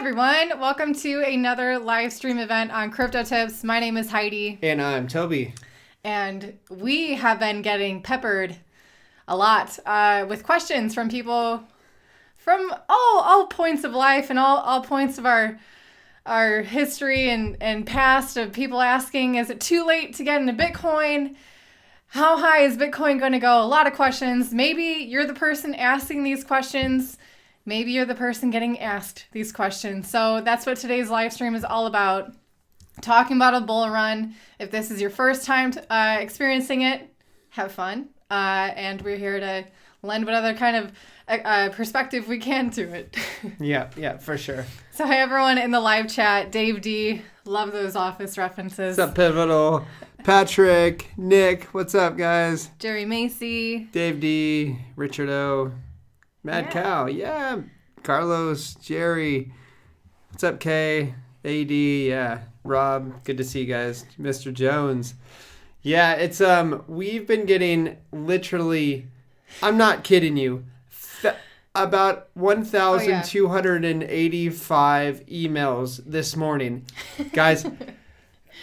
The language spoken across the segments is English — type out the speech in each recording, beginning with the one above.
everyone, welcome to another live stream event on Crypto Tips. My name is Heidi. And I'm Toby. And we have been getting peppered a lot with questions from people from all points of life and all points of our history and past, of people asking, is it too late to get into Bitcoin? How high is Bitcoin going to go? A lot of questions. Maybe you're the person asking these questions. Maybe you're the person getting asked these questions. So that's what today's live stream is all about. Talking about a bull run. If this is your first time experiencing it, have fun. And we're here to lend what other kind of perspective we can to it. Yeah, for sure. So hi everyone in the live chat. Dave D, love those Office references. What's up, Pivotal? Patrick, Nick, what's up, guys? Jerry Macy. Dave D, Richard O, Mad Cow, yeah. Carlos, Jerry, what's up, Kay? AD, yeah. Rob, good to see you guys. Mr. Jones. Yeah, it's we've been getting literally, I'm not kidding you, about 1,285 emails this morning. Guys,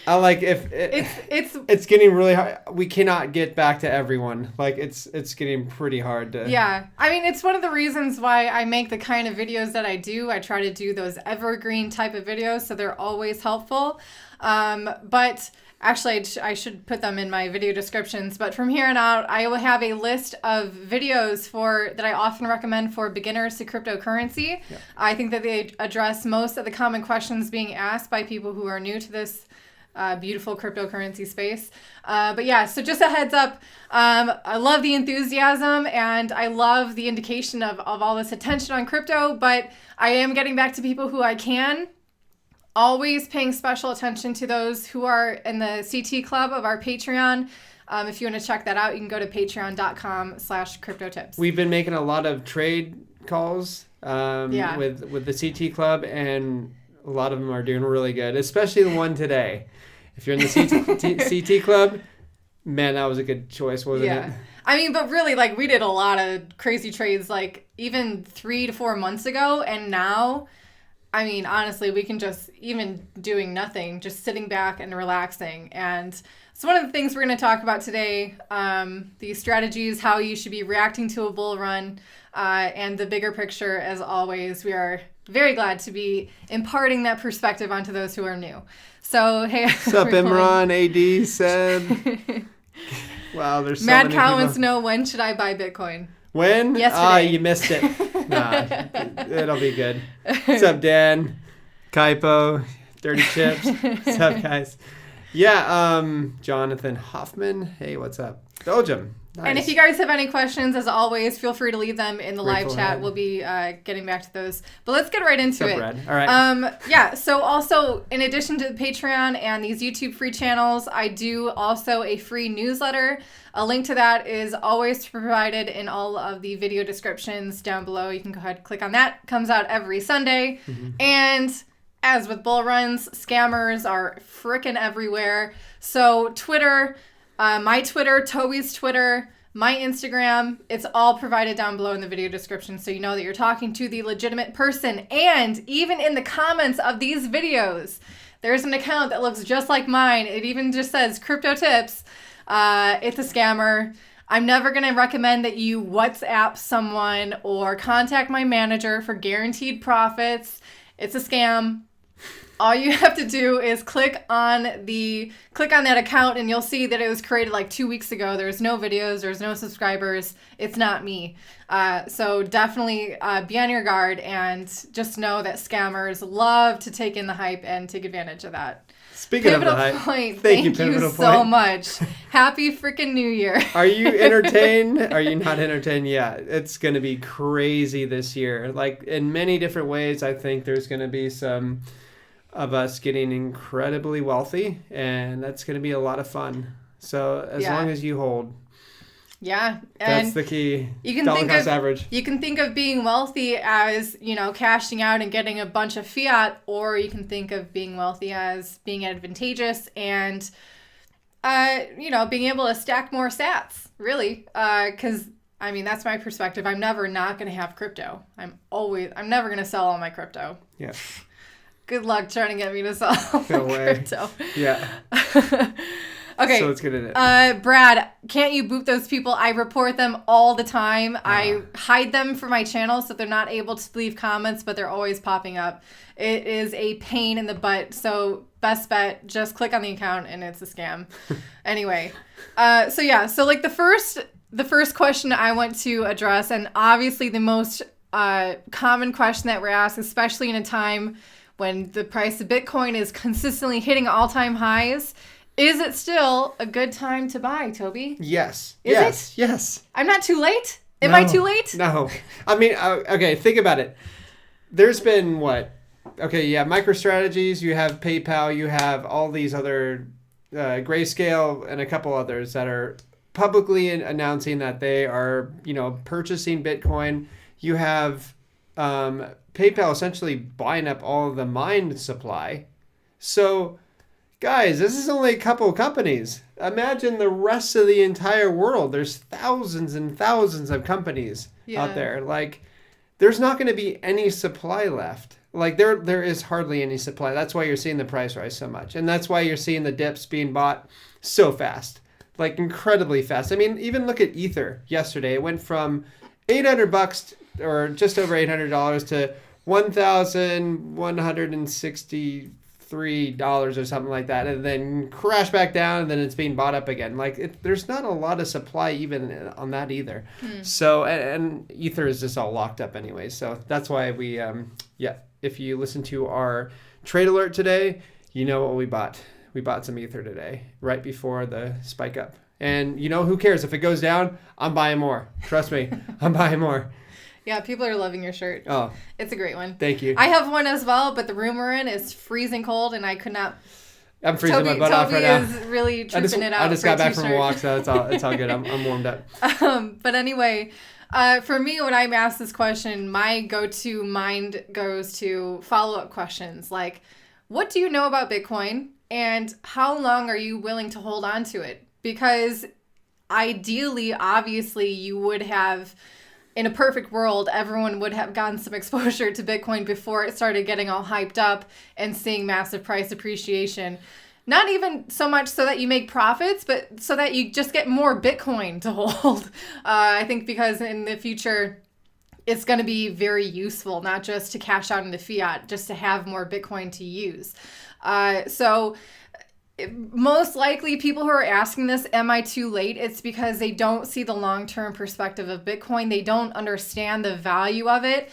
I like it's getting really hard. We cannot get back to everyone. Like it's getting pretty hard to. Yeah. I mean, it's one of the reasons why I make the kind of videos that I do. I try to do those evergreen type of videos, so they're always helpful. But actually, I should put them in my video descriptions. But from here on out, I will have a list of videos that I often recommend for beginners to cryptocurrency. Yeah. I think that they address most of the common questions being asked by people who are new to this beautiful cryptocurrency space. But yeah, so just a heads up, I love the enthusiasm and I love the indication of all this attention on crypto, but I am getting back to people who I can. Always paying special attention to those who are in the CT club of our Patreon. If you want to check that out, you can go to patreon.com/cryptotips. We've been making a lot of trade calls with the CT club, and a lot of them are doing really good, especially the one today. If you're in the CT club, man, that was a good choice, wasn't it? I mean, but really, like, we did a lot of crazy trades, like, even 3 to 4 months ago, and now, I mean, honestly, we can just, even doing nothing, just sitting back and relaxing. And so one of the things we're going to talk about today, these strategies, how you should be reacting to a bull run, and the bigger picture, as always. We are very glad to be imparting that perspective onto those who are new. So, hey, what's up, Imran, AD, Seb? Wow, there's so Mad many Cow people. wants to know, when should I buy Bitcoin? When? Yesterday. You missed it. Nah, it'll be good. What's up, Dan? Kaipo, Dirty Chips. What's up, guys? Yeah, Jonathan Hoffman. Hey, what's up? Belgium. Nice. And if you guys have any questions, as always, feel free to leave them in the live chat. We'll be getting back to those. But let's get right into it. Brad? All right. So also, in addition to the Patreon and these YouTube free channels, I do also a free newsletter. A link to that is always provided in all of the video descriptions down below. You can go ahead and click on that. It comes out every Sunday. Mm-hmm. And as with bull runs, scammers are frickin' everywhere. So Twitter, my Twitter, Toby's Twitter, my Instagram, it's all provided down below in the video description, so you know that you're talking to the legitimate person. And even in the comments of these videos, there's an account that looks just like mine. It even just says Crypto Tips. It's a scammer. I'm never going to recommend that you WhatsApp someone or contact my manager for guaranteed profits. It's a scam. All you have to do is click on that account and you'll see that it was created like 2 weeks ago. There's no videos, there's no subscribers. It's not me. So definitely be on your guard and just know that scammers love to take in the hype and take advantage of that. Speaking Pivotal of the hype, Point, thank you so much. Happy freaking New Year. Are you entertained? Are you not entertained? Yeah, it's going to be crazy this year. Like in many different ways, I think there's going to be some of us getting incredibly wealthy, and that's going to be a lot of fun. So as long as you hold. Yeah. And that's the key. You can think of being wealthy as, cashing out and getting a bunch of fiat, or you can think of being wealthy as being advantageous and, being able to stack more sats, really. Because, that's my perspective. I'm never not going to have crypto. I'm never going to sell all my crypto. Yeah. Good luck trying to get me to sell No way. crypto. Yeah. Okay. So let's get into it. Brad, can't you boot those people? I report them all the time. I hide them from my channel so they're not able to leave comments, but they're always popping up. It is a pain in the butt. So best bet, just click on the account and it's a scam. Anyway, so like the first question I want to address, and obviously the most common question that we're asked, especially in a time when the price of Bitcoin is consistently hitting all-time highs, is it still a good time to buy, Toby? Yes. Is yes. it? Yes. I'm not too late? Am I too late? No. I mean, okay, think about it. There's been what? Okay, you have MicroStrategies, you have PayPal, you have all these other Grayscale and a couple others that are publicly announcing that they are, purchasing Bitcoin. You have PayPal essentially buying up all of the mine supply. So, guys, this is only a couple of companies. Imagine the rest of the entire world. There's thousands and thousands of companies out there. Like, there's not going to be any supply left. Like, there is hardly any supply. That's why you're seeing the price rise so much. And that's why you're seeing the dips being bought so fast. Like, incredibly fast. I mean, even look at Ether yesterday. It went from $800 or just over $800 to $1,163 or something like that, and then crash back down, and then it's being bought up again. Like, there's not a lot of supply even on that either. So, and Ether is just all locked up anyway. So that's why we, if you listen to our trade alert today, you know what we bought. We bought some Ether today, right before the spike up. And who cares? If it goes down, I'm buying more. Trust me, I'm buying more. Yeah, people are loving your shirt. Oh. It's a great one. Thank you. I have one as well, but the room we're in is freezing cold, and I could not... I'm freezing my butt off right now. Toby is really trooping it out. I just got back from a walk, so it's all good. I'm warmed up. But anyway, for me, when I'm asked this question, my go-to mind goes to follow-up questions like, what do you know about Bitcoin, and how long are you willing to hold on to it? Because ideally, obviously, you would have... In a perfect world, everyone would have gotten some exposure to Bitcoin before it started getting all hyped up and seeing massive price appreciation. Not even so much so that you make profits, but so that you just get more Bitcoin to hold. I think because in the future, it's going to be very useful, not just to cash out into fiat, just to have more Bitcoin to use. So most likely people who are asking this, am I too late? It's because they don't see the long-term perspective of Bitcoin. They don't understand the value of it.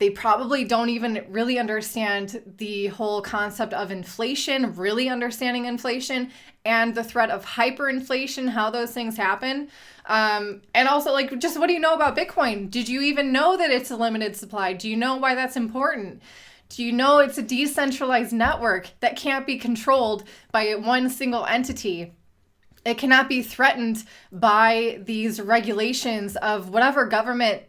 They probably don't even really understand the whole concept of inflation, really understanding inflation and the threat of hyperinflation, how those things happen. And also, like, just what do you know about Bitcoin? Did you even know that it's a limited supply? Do you know why that's important? Do you know it's a decentralized network that can't be controlled by one single entity? It cannot be threatened by these regulations of whatever government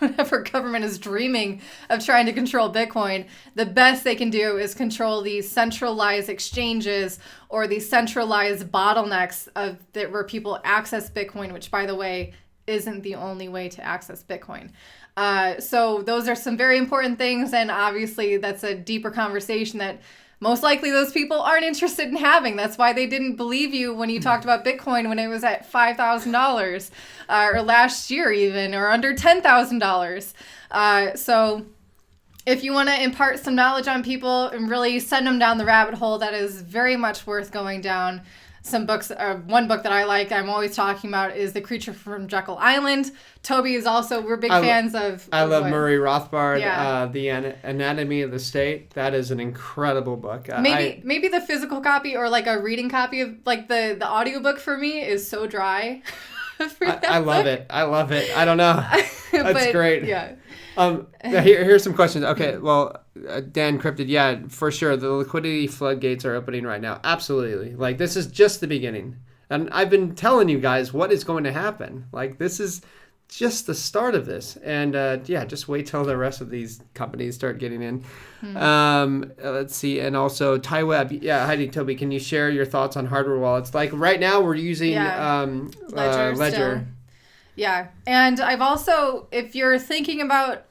is dreaming of trying to control Bitcoin. The best they can do is control these centralized exchanges or these centralized bottlenecks where people access Bitcoin, which, by the way, isn't the only way to access Bitcoin. So those are some very important things, and obviously that's a deeper conversation that most likely those people aren't interested in having. That's why they didn't believe you when you talked about Bitcoin when it was at $5,000 or last year even, or under $10,000. So if you want to impart some knowledge on people and really send them down the rabbit hole, that is very much worth going down. Some books, one book that I like, I'm always talking about, is The Creature from Jekyll Island. Toby is also, we're big fans of... I love Murray Rothbard, The Anatomy of the State. That is an incredible book. Maybe the physical copy or like a reading copy of, like the audiobook for me is so dry. I love it. I don't know. That's great. Yeah. Here's some questions. Okay, well, Dan Cryptid, yeah, for sure. The liquidity floodgates are opening right now. Absolutely. Like, this is just the beginning. And I've been telling you guys what is going to happen. Like, this is just the start of this. And, just wait till the rest of these companies start getting in. Let's see. And also, TaiWeb. Yeah, Heidi, Toby, can you share your thoughts on hardware wallets? Like, right now we're using Ledger. Yeah. And I've also, if you're thinking about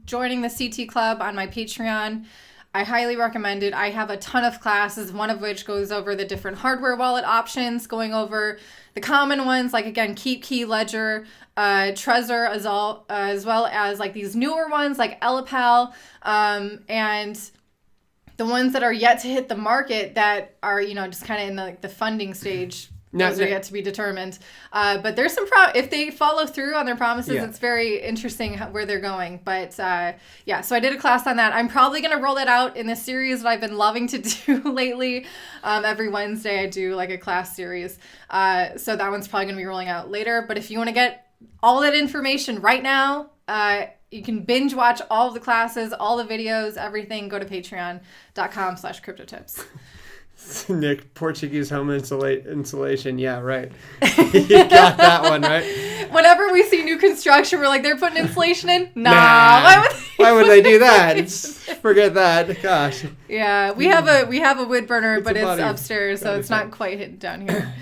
joining the CT Club on my Patreon, I highly recommend it. I have a ton of classes, one of which goes over the different hardware wallet options, going over the common ones, like, again, KeepKey, Ledger, Trezor, as well as like these newer ones like Elipal, and the ones that are yet to hit the market that are, just kind of in the funding stage. Those are yet to be determined. But there's some if they follow through on their promises, it's very interesting where they're going. But so I did a class on that. I'm probably going to roll it out in this series that I've been loving to do lately. Every Wednesday I do like a class series. So that one's probably going to be rolling out later. But if you want to get all that information right now, you can binge watch all of the classes, all the videos, everything. Go to patreon.com/cryptotips. Nick, Portuguese home insulation. Yeah, right. You got that one, right? Whenever we see new construction, we're like, they're putting insulation in? Nah. Why would they do that? Forget that. Gosh. Yeah, we have a wood burner, but it's upstairs, so it's not quite hidden down here.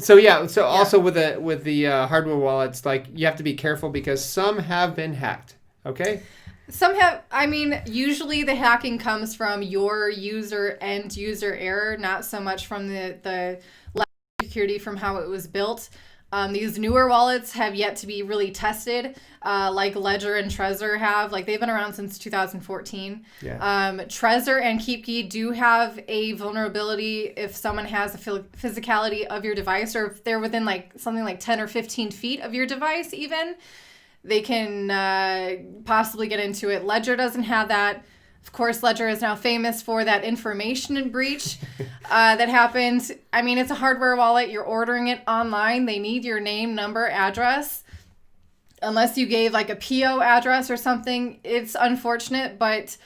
Also with the hardware wallets, like, you have to be careful because some have been hacked. Okay. Some have, usually the hacking comes from your end user error, not so much from the security from how it was built. These newer wallets have yet to be really tested, like Ledger and Trezor have. Like, they've been around since 2014. Yeah. Trezor and KeepKey do have a vulnerability if someone has a physicality of your device, or if they're within like something like 10 or 15 feet of your device even. They can possibly get into it. Ledger doesn't have that. Of course, Ledger is now famous for that information breach that happened. It's a hardware wallet. You're ordering it online. They need your name, number, address. Unless you gave like a PO address or something, it's unfortunate. But,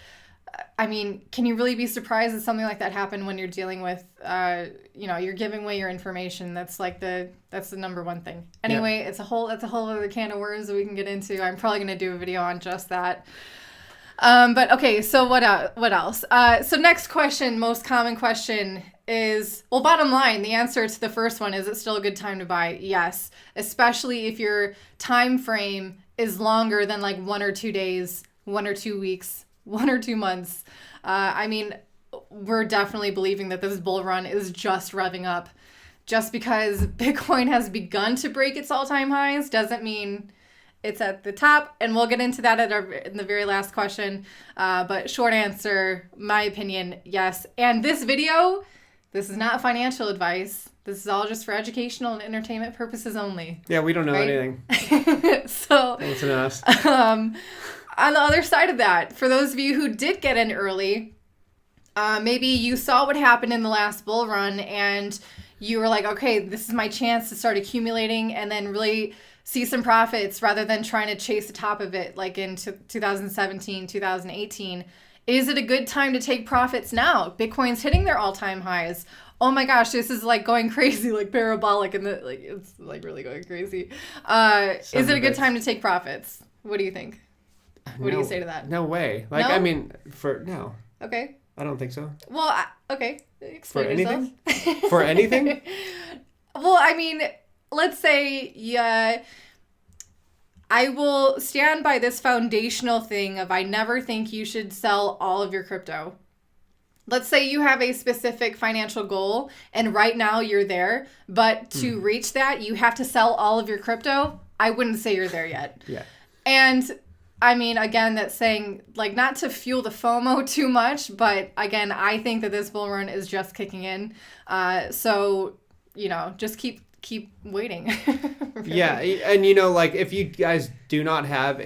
can you really be surprised that something like that happened when you're dealing with, you're giving away your information? That's the number one thing. Anyway, That's a whole other can of worms that we can get into. I'm probably going to do a video on just that. But okay, so what else? So next question, most common question is, well, bottom line, the answer to the first one, is it still a good time to buy? Yes, especially if your time frame is longer than like 1 or 2 days, 1 or 2 weeks, 1 or 2 months. We're definitely believing that this bull run is just revving up. Just because Bitcoin has begun to break its all-time highs doesn't mean it's at the top, and we'll get into that in the very last question. But short answer, my opinion, yes. And this video, this is not financial advice. This is all just for educational and entertainment purposes only. Yeah, we don't know anything. So thanks to us. On the other side of that, for those of you who did get in early, maybe you saw what happened in the last bull run and you were like, okay, this is my chance to start accumulating and then really see some profits rather than trying to chase the top of it like in 2017, 2018. Is it a good time to take profits now? Bitcoin's hitting their all-time highs. Oh my gosh, this is like going crazy, like parabolic, and it's like really going crazy. Is it a good time to take profits? What do you think? What do you say to that? No way. No? No. Okay. I don't think so. Well, okay. Explain for yourself. Anything? For anything? Well, let's say, I will stand by this foundational thing of I never think you should sell all of your crypto. Let's say you have a specific financial goal and right now you're there, but to reach that, you have to sell all of your crypto. I wouldn't say you're there yet. Yeah. And again, that's saying like not to fuel the FOMO too much, but again, I think that this bull run is just kicking in. So, just keep waiting. Really. Yeah. And if you guys do not have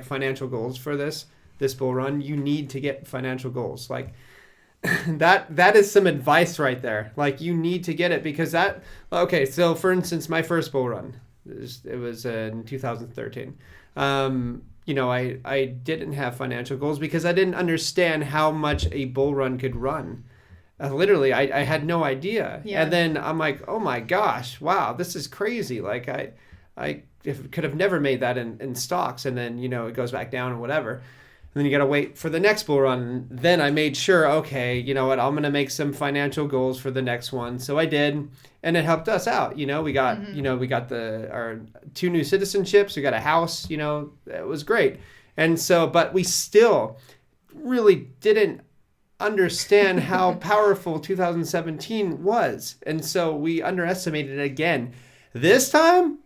financial goals for this bull run, you need to get financial goals. Like that is some advice right there. Like you need to get it because so for instance, my first bull run, it was in 2013. I didn't have financial goals because I didn't understand how much a bull run could run. Literally, I had no idea. Yeah. And then I'm like, oh my gosh, wow, this is crazy. Like I could have never made that in stocks. And then, it goes back down and whatever. And then you got to wait for the next bull run. Then I made sure, okay, you know what, I'm going to make some financial goals for the next one. So I did. And it helped us out. We got, we got our 2 new citizenships. We got a house, it was great. And so, but we still, really didn't understand how powerful 2017 was. And so we underestimated it again. This time,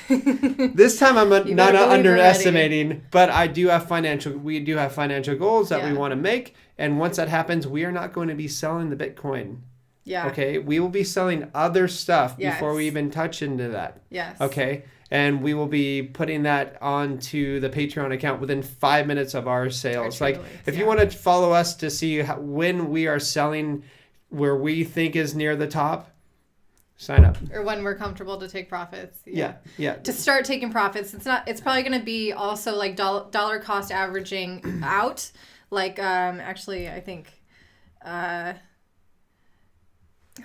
this time I'm not underestimating, but we do have financial goals that we want to make. And once that happens, we are not going to be selling the Bitcoin. Yeah. Okay. We will be selling other stuff before we even touch into that. Yes. Okay. And we will be putting that onto the Patreon account within 5 minutes of our sales. Like, if you want to follow us to see when we are selling where we think is near the top, sign up. Or when we're comfortable to take profits. Yeah. To start taking profits, it's probably going to be also like dollar cost averaging out. Like, actually, I think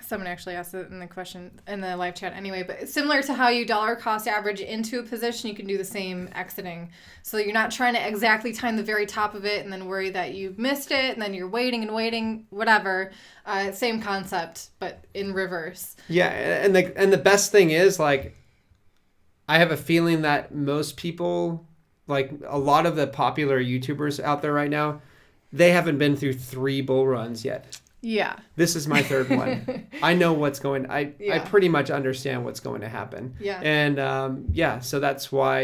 someone actually asked it in the question in the live chat anyway, but similar to how you dollar cost average into a position, you can do the same exiting. So you're not trying to exactly time the very top of it and then worry that you missed it and then you're waiting, whatever. Same concept, but in reverse. Yeah, and the best thing is, like, I have a feeling that most people, like a lot of the popular YouTubers out there right now, they haven't been through 3 bull runs yet. Yeah. This is my 3rd one. I know what's going. I pretty much understand what's going to happen. Yeah. And so that's why,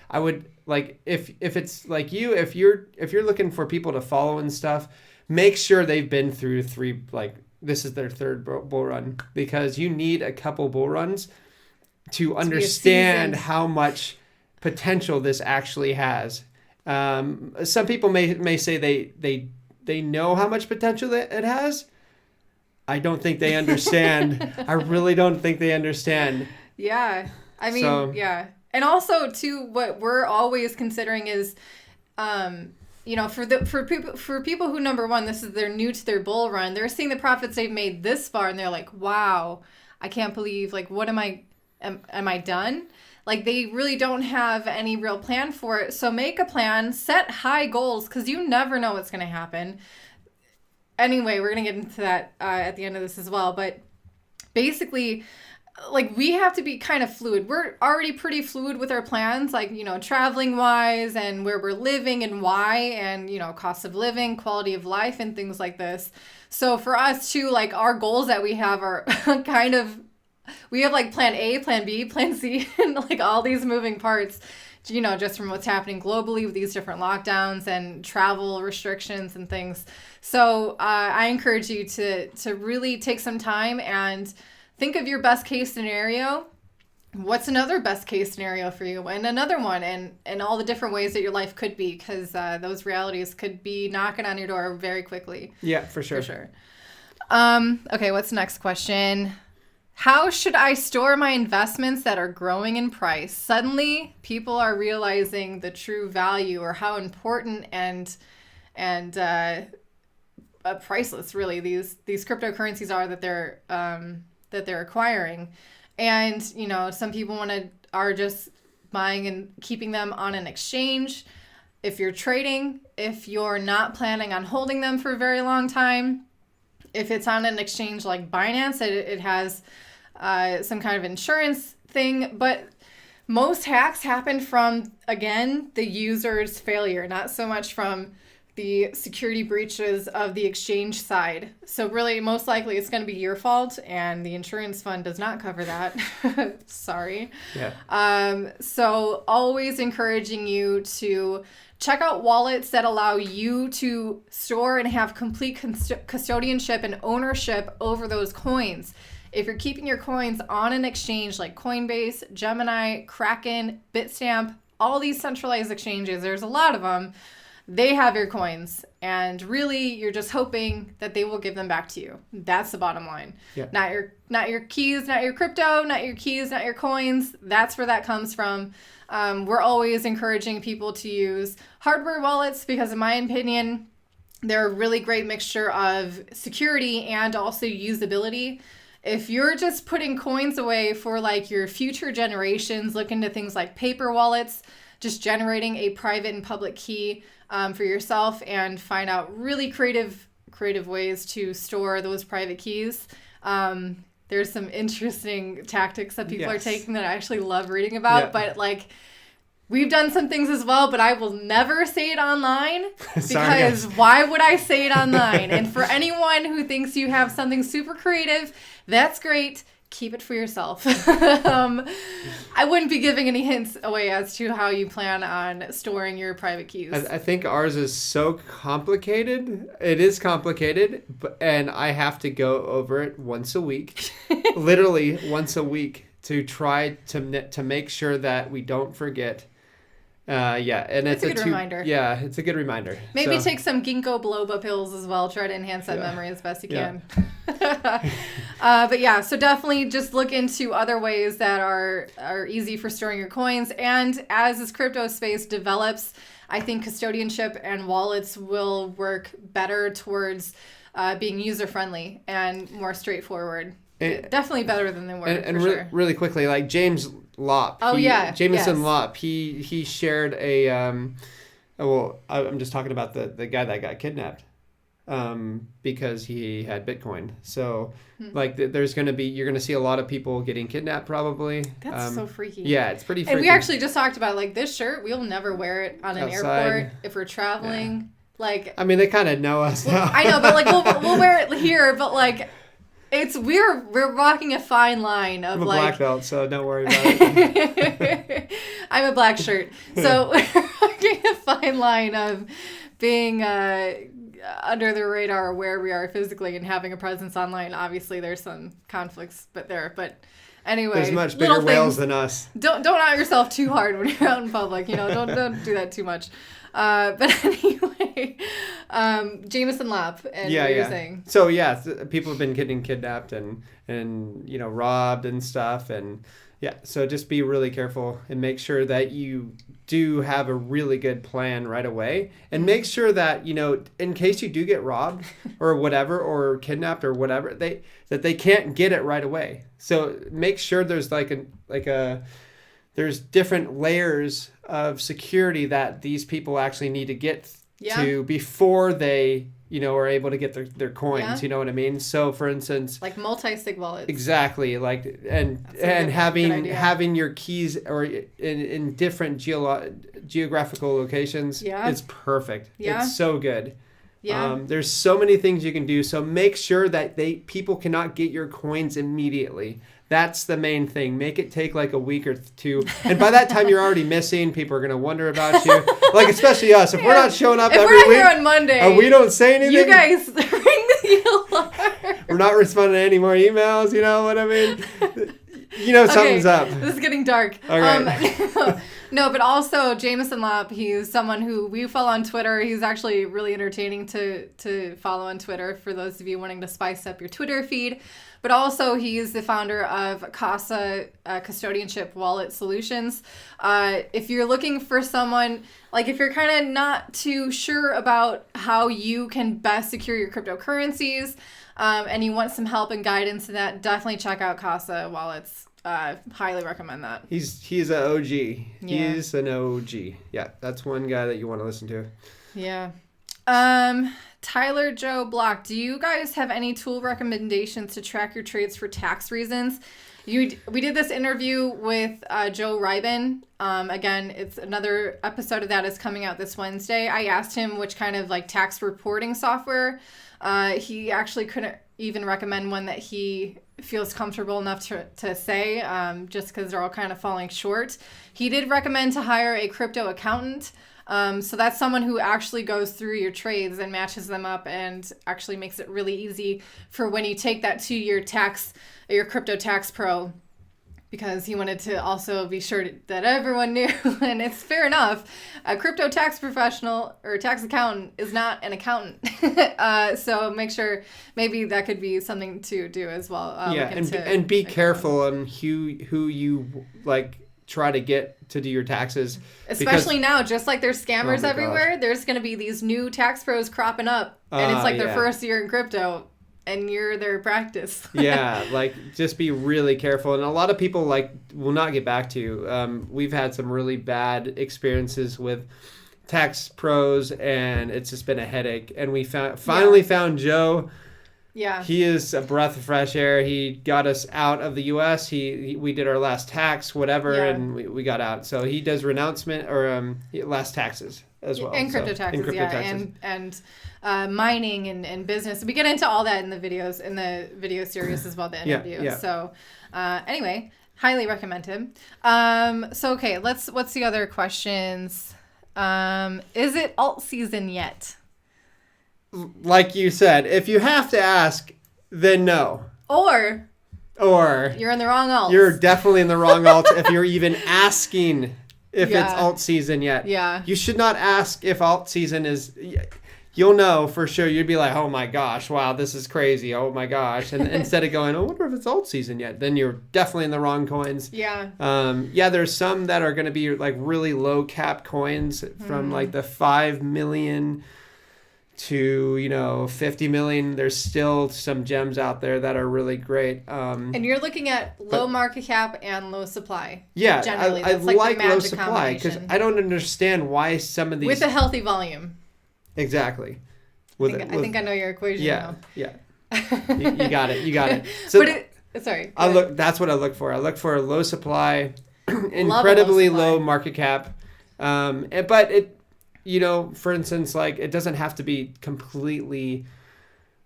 I would like if it's like if you're looking for people to follow and stuff, make sure they've been through 3, like this is their 3rd bull run, because you need a couple bull runs to understand how much potential this actually has. Some people may say they know how much potential it has. I don't think they understand. I really don't think they understand. Yeah. I mean, yeah. And also, too, what we're always considering is, for people who, number one, they're new to their bull run, they're seeing the profits they've made this far, and they're like, wow, I can't believe, like, what am I done? Like, they really don't have any real plan for it. So make a plan, set high goals, because you never know what's going to happen. Anyway, we're going to get into that at the end of this as well. But basically, like, we have to be kind of fluid. We're already pretty fluid with our plans, like, traveling wise and where we're living and why, and, cost of living, quality of life, and things like this. So for us too, like, our goals that we have are kind of, we have like plan A, plan B, plan C, and like all these moving parts, just from what's happening globally with these different lockdowns and travel restrictions and things. So I encourage you to really take some time and think of your best case scenario. What's another best case scenario for you, and another one, and all the different ways that your life could be, because those realities could be knocking on your door very quickly. Yeah, for sure. Okay, what's the next question? How should I store my investments that are growing in price? Suddenly, people are realizing the true value, or how important and priceless, really, these cryptocurrencies are that they're acquiring. And some people are just buying and keeping them on an exchange. If you're trading, if you're not planning on holding them for a very long time, if it's on an exchange like Binance, it has some kind of insurance thing. But most hacks happen from, again, the user's failure, not so much from the security breaches of the exchange side. So really, most likely it's going to be your fault, and the insurance fund does not cover that. Sorry. Yeah. So always encouraging you to check out wallets that allow you to store and have complete custodianship and ownership over those coins. If you're keeping your coins on an exchange like Coinbase, Gemini, Kraken, Bitstamp, all these centralized exchanges, there's a lot of them, they have your coins. And really, you're just hoping that they will give them back to you. That's the bottom line. Yeah. Not your keys, not your crypto, not your keys, not your coins. That's where that comes from. We're always encouraging people to use hardware wallets because, in my opinion, they're a really great mixture of security and also usability. If you're just putting coins away for like your future generations, look into things like paper wallets, just generating a private and public key for yourself, and find out really creative ways to store those private keys. There's some interesting tactics that people are taking that I actually love reading about, but like We've done some things as well, but I will never say it online Sorry, because why would I say it online? And for anyone who thinks you have something super creative, that's great. Keep it for yourself. I wouldn't be giving any hints away as to how you plan on storing your private keys. I think ours is so complicated. It is complicated, and I have to go over it once a week, literally once a week, to try to make sure that we don't forget. And it's a good reminder. Yeah, it's a good reminder. Maybe take some ginkgo biloba pills as well. Try to enhance that memory as best you can. But yeah, so definitely just look into other ways that are easy for storing your coins. And as this crypto space develops, I think custodianship and wallets will work better towards being user friendly and more straightful. Definitely better than they were. And sure. really quickly, like James Lopp. Jameson Lopp. He shared a I'm just talking about the guy that got kidnapped because he had Bitcoin. So like you're gonna see a lot of people getting kidnapped probably. That's so freaky. Yeah, it's pretty freaky. And we actually just talked about like this shirt. We'll never wear it on an airport if we're traveling. Yeah. Like I mean, they kind of know us now. I know, but like we'll wear it here. But like. We're walking a fine line of I'm a like black belt, so don't worry about it. I'm a black shirt, so we're walking a fine line of being under the radar where we are physically and having a presence online. Obviously, there's some conflicts, but anyway, there's much bigger whales than us. Don't out yourself too hard when you're out in public. Don't do that too much. But anyway, Jameson Lopp and what you're saying. So people have been getting kidnapped and robbed and stuff, and so just be really careful and make sure that you do have a really good plan right away, and make sure that in case you do get robbed or whatever or kidnapped or whatever, that they can't get it right away. So make sure there's there's different layers of security that these people actually need to get to before they, are able to get their coins. You know what I mean? So, for instance, like multi-sig wallets. Exactly. Like and having your keys or in different geographical locations. Yeah. It's perfect. Yeah. It's so good. Yeah. There's so many things you can do. So make sure that people cannot get your coins immediately. That's the main thing. Make it take like a week or two. And by that time, you're already missing. People are going to wonder about you. Like, especially us. If we're not showing up every week. If we're not here on Monday. We don't say anything. You guys ring the alarm. We're not responding to any more emails. You know what I mean? Something's up. This is getting dark. Okay. No, but also Jameson Lopp, he's someone who we follow on Twitter. He's actually really entertaining to follow on Twitter for those of you wanting to spice up your Twitter feed. But also he's the founder of Casa Custodianship Wallet Solutions. If you're looking for someone, like if you're kind of not too sure about how you can best secure your cryptocurrencies and you want some help and guidance in that, definitely check out Casa Wallets. Highly recommend that. He's an OG. Yeah. He's an OG. Yeah, that's one guy that you want to listen to. Yeah. Tyler Joe Block, do you guys have any tool recommendations to track your trades for tax reasons? We did this interview with Joe Rybin. Again, it's another episode of that is coming out this Wednesday. I asked him which kind of like tax reporting software. He actually couldn't even recommend one that he feels comfortable enough to say, just because they're all kind of falling short. He did recommend to hire a crypto accountant. So that's someone who actually goes through your trades and matches them up and actually makes it really easy for when you take that to your crypto tax pro, because he wanted to also be sure that everyone knew, and it's fair enough, a crypto tax professional or tax accountant is not an accountant. So make sure maybe that could be something to do as well. And be careful on who you like try to get to do your taxes. Especially now, just like there's scammers everywhere, there's going to be these new tax pros cropping up, and it's like their first year in crypto, and you're their practice. Yeah, like just be really careful. And a lot of people will not get back to you. We've had some really bad experiences with tax pros, and it's just been a headache. And we found Joe Yeah. He is a breath of fresh air. He got us out of the U.S. We did our last tax, whatever, and we got out. So he does renouncement or last taxes as well. And crypto taxes, taxes. And mining and business. We get into all that in the videos, in the video series as well, the interview. Yeah. So anyway, highly recommend him. So okay, what's the other questions? Is it alt season yet? Like you said, if you have to ask, then no. Or you're in the wrong alt. You're definitely in the wrong alt if you're even asking if it's alt season yet. Yeah. You should not ask if alt season is. You'll know for sure. You'd be like, oh my gosh, wow, this is crazy. Oh my gosh. And instead of going, I wonder if it's alt season yet, then you're definitely in the wrong coins. Yeah. There's some that are going to be like really low cap coins from like the 5 million to 50 million. There's still some gems out there that are really great. And you're looking at low market cap and low supply. Yeah, generally. I like low supply because I don't understand why some of these with a healthy volume. Exactly. I think I know your equation now. Yeah. You got it. So sorry. That's what I look for. I look for a low supply, incredibly low market cap. But it for instance, like it doesn't have to be completely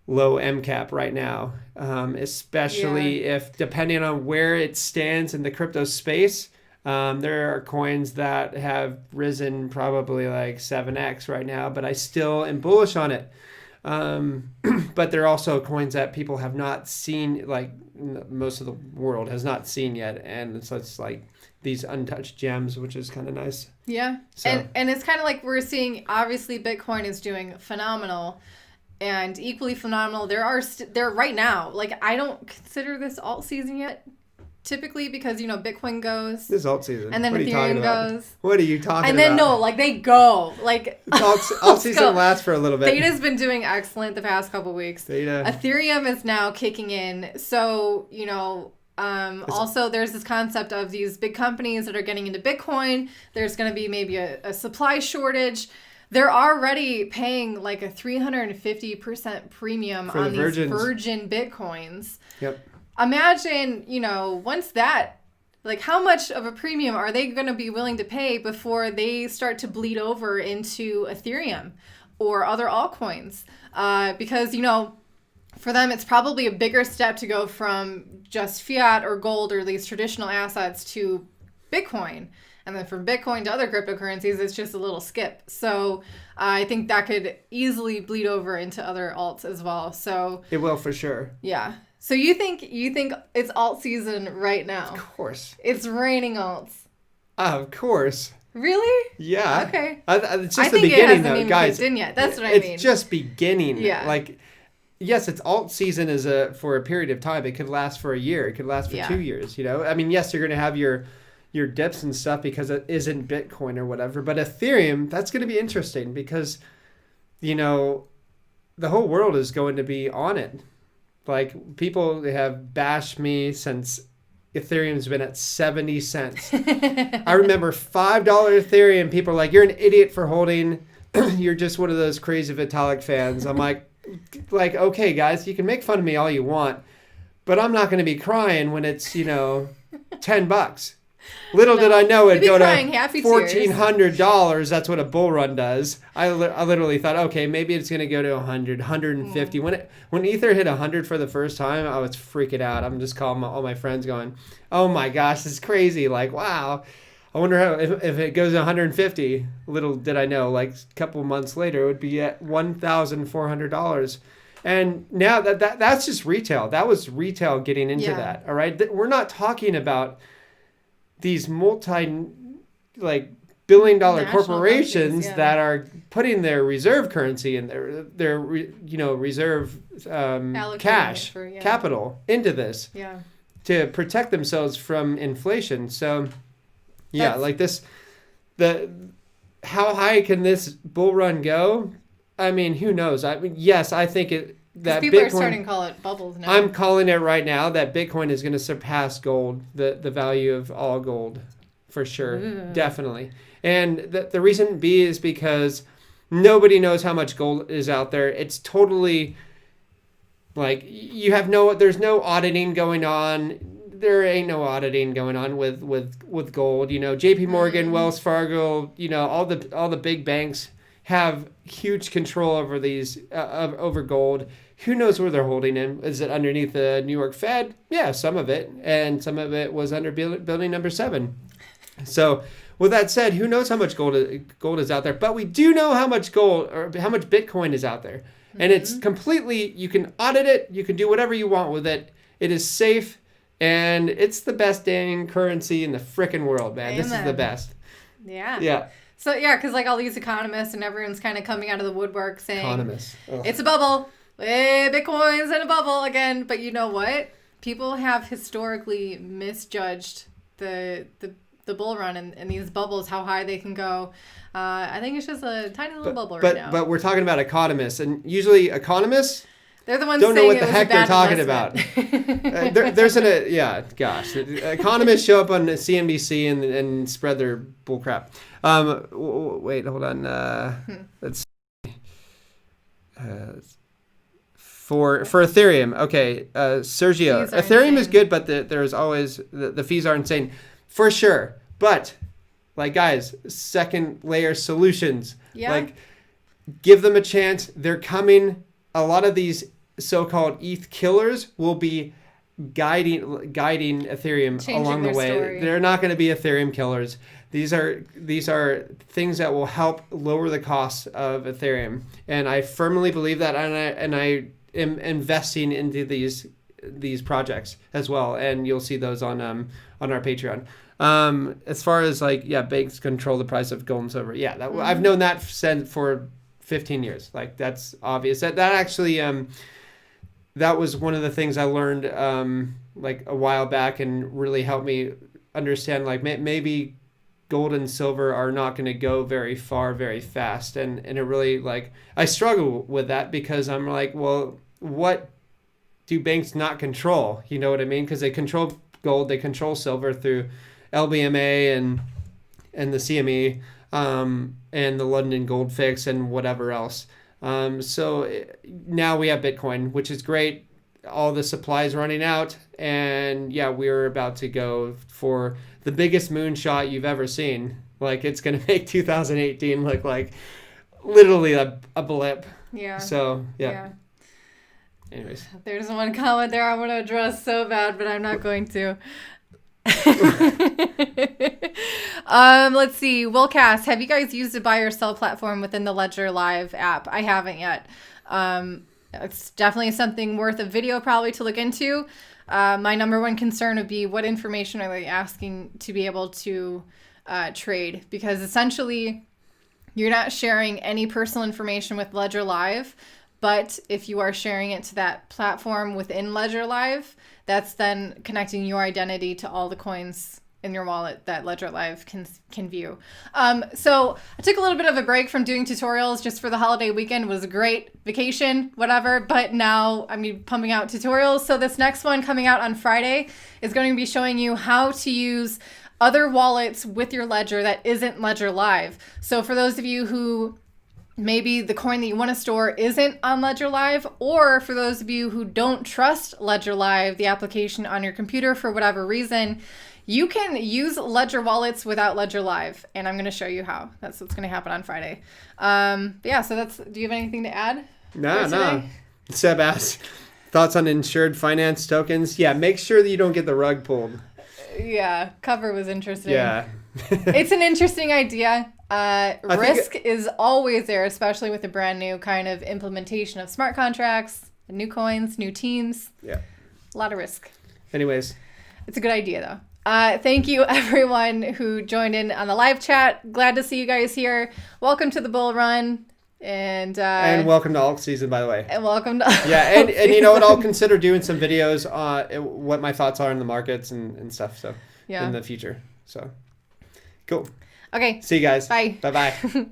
low MCAP right now, especially if depending on where it stands in the crypto space, there are coins that have risen probably like 7x right now, but I still am bullish on it. But there are also coins that people have not seen, like most of the world has not seen yet, and so it's like these untouched gems, which is kind of nice. Yeah. So. And it's kind of like we're seeing, obviously Bitcoin is doing phenomenal and equally phenomenal. There right now, like I don't consider this alt season yet, typically because, Bitcoin goes. This is alt season. And then Ethereum goes. What are you talking about? And then they go. Like alt season lasts for a little bit. Theta's been doing excellent the past couple weeks. Theta. Ethereum is now kicking in. So, also, there's this concept of these big companies that are getting into Bitcoin. There's going to be maybe a supply shortage. They're already paying like a 350% premium on these virgin Bitcoins. Yep. Imagine, once that, like how much of a premium are they going to be willing to pay before they start to bleed over into Ethereum or other altcoins? Because, for them, it's probably a bigger step to go from just fiat or gold or these traditional assets to Bitcoin. And then from Bitcoin to other cryptocurrencies, it's just a little skip. So I think that could easily bleed over into other alts as well. So it will for sure. Yeah. So you think it's alt season right now? Of course. It's raining alts. Of course. Really? Yeah. Okay. It's just the beginning, though, guys. Kicked in yet. That's what I mean. It's just beginning. Yeah. Like, yes, it's alt season for a period of time. It could last for a year. It could last for 2 years. I mean, yes, you're going to have your dips and stuff because it isn't Bitcoin or whatever. But Ethereum, that's going to be interesting because, the whole world is going to be on it. Like, people have bashed me since Ethereum's been at 70 cents. I remember $5 Ethereum. People are like, you're an idiot for holding. You're just one of those crazy Vitalik fans. I'm like, okay, guys, you can make fun of me all you want, but I'm not going to be crying when it's, $10. Little did I know it'd go to $1,400. That's what a bull run does. I literally thought, okay, maybe it's going to go to 100, 150. When Ether hit 100 for the first time, I was freaking out. I'm just calling all my friends going, oh my gosh, this is crazy. Like, wow. I wonder how if it goes to 150. Little did I know, like a couple months later, it would be at $1,400. And now that's just retail. That was retail getting into that. All right. We're not talking about these billion-dollar corporations that are putting their reserve currency and their reserve cash capital into this to protect themselves from inflation. So how high can this bull run go? I mean, who knows? I mean, yes, I think that people Bitcoin, are starting to call it bubbles now. I'm calling it right now that Bitcoin is going to surpass gold, the value of all gold, for sure, definitely. And the reason B is because nobody knows how much gold is out there. It's totally Like there's no auditing going on. There ain't no auditing going on with gold. JP Morgan, Wells Fargo, all the big banks have huge control over these over gold. Who knows where they're holding it? Is it underneath the New York Fed? Yeah, some of it, and some of it was under building number 7. So with that said, who knows how much gold is out there? But we do know how much gold or how much Bitcoin is out there, and it's completely. You can audit it. You can do whatever you want with it. It is safe. And it's the best dang currency in the frickin' world, man. Amen. This is the best. Yeah. Yeah. So, yeah, because like all these economists and everyone's kind of coming out of the woodwork saying, economists. It's a bubble. Bitcoin's in a bubble again. But you know what? People have historically misjudged the bull run and these bubbles, how high they can go. I think it's just a tiny little bubble right now. But we're talking about economists. And usually economists... They're the ones don't know what the it heck they're talking about. Economists show up on CNBC and spread their bullcrap. Wait, hold on. Let's see. For Ethereum, okay, Sergio, Ethereum is good, but there's always the fees are insane for sure. But like guys, second layer solutions, like give them a chance. They're coming. A lot of these so-called ETH killers will be guiding Ethereum along the way. Story. They're not going to be Ethereum killers. These are things that will help lower the cost of Ethereum, and I firmly believe that. And I am investing into these projects as well, and you'll see those on our Patreon. As far as banks control the price of gold and silver. I've known that for 15 years. Like that's obvious. That actually that was one of the things I learned a while back and really helped me understand maybe gold and silver are not going to go very far very fast, and it really I struggle with that because I'm like, well, what do banks not control? You know what I mean? Because they control gold, they control silver through LBMA and the CME and the London Gold Fix and whatever else. So now we have Bitcoin, which is great. All the supply is running out, and we're about to go for the biggest moonshot you've ever seen. It's going to make 2018 look like literally a blip. Yeah. So, yeah. Anyways. There's one comment there I want to address so bad, but I'm not going to. Let's see. Willcast, have you guys used a buy or sell platform within the Ledger Live app? I haven't yet. It's definitely something worth a video probably to look into. My number one concern would be what information are they asking to be able to trade? Because essentially you're not sharing any personal information with Ledger Live, but if you are sharing it to that platform within Ledger Live, that's then connecting your identity to all the coins in your wallet that Ledger Live can view. So I took a little bit of a break from doing tutorials just for the holiday weekend. It was a great vacation, whatever, but now I'm pumping out tutorials. So this next one coming out on Friday is going to be showing you how to use other wallets with your Ledger that isn't Ledger Live. So for those of you who maybe the coin that you want to store isn't on Ledger Live, or for those of you who don't trust Ledger Live, the application on your computer for whatever reason, you can use Ledger wallets without Ledger Live, and I'm going to show you how. That's what's going to happen on Friday. So do you have anything to add? No. Seb asked, thoughts on insured finance tokens? Yeah, make sure that you don't get the rug pulled. Yeah, cover was interesting. Yeah. It's an interesting idea. Risk is always there, especially with a brand new kind of implementation of smart contracts, new coins, new teams. Yeah. A lot of risk. Anyways. It's a good idea, though. Thank you, everyone who joined in on the live chat. Glad to see you guys here. Welcome to the bull run. And welcome to alt season, by the way. And welcome to and you know what? I'll consider doing some videos on what my thoughts are in the markets and stuff. So in the future. So cool. Okay. See you guys. Bye. Bye-bye.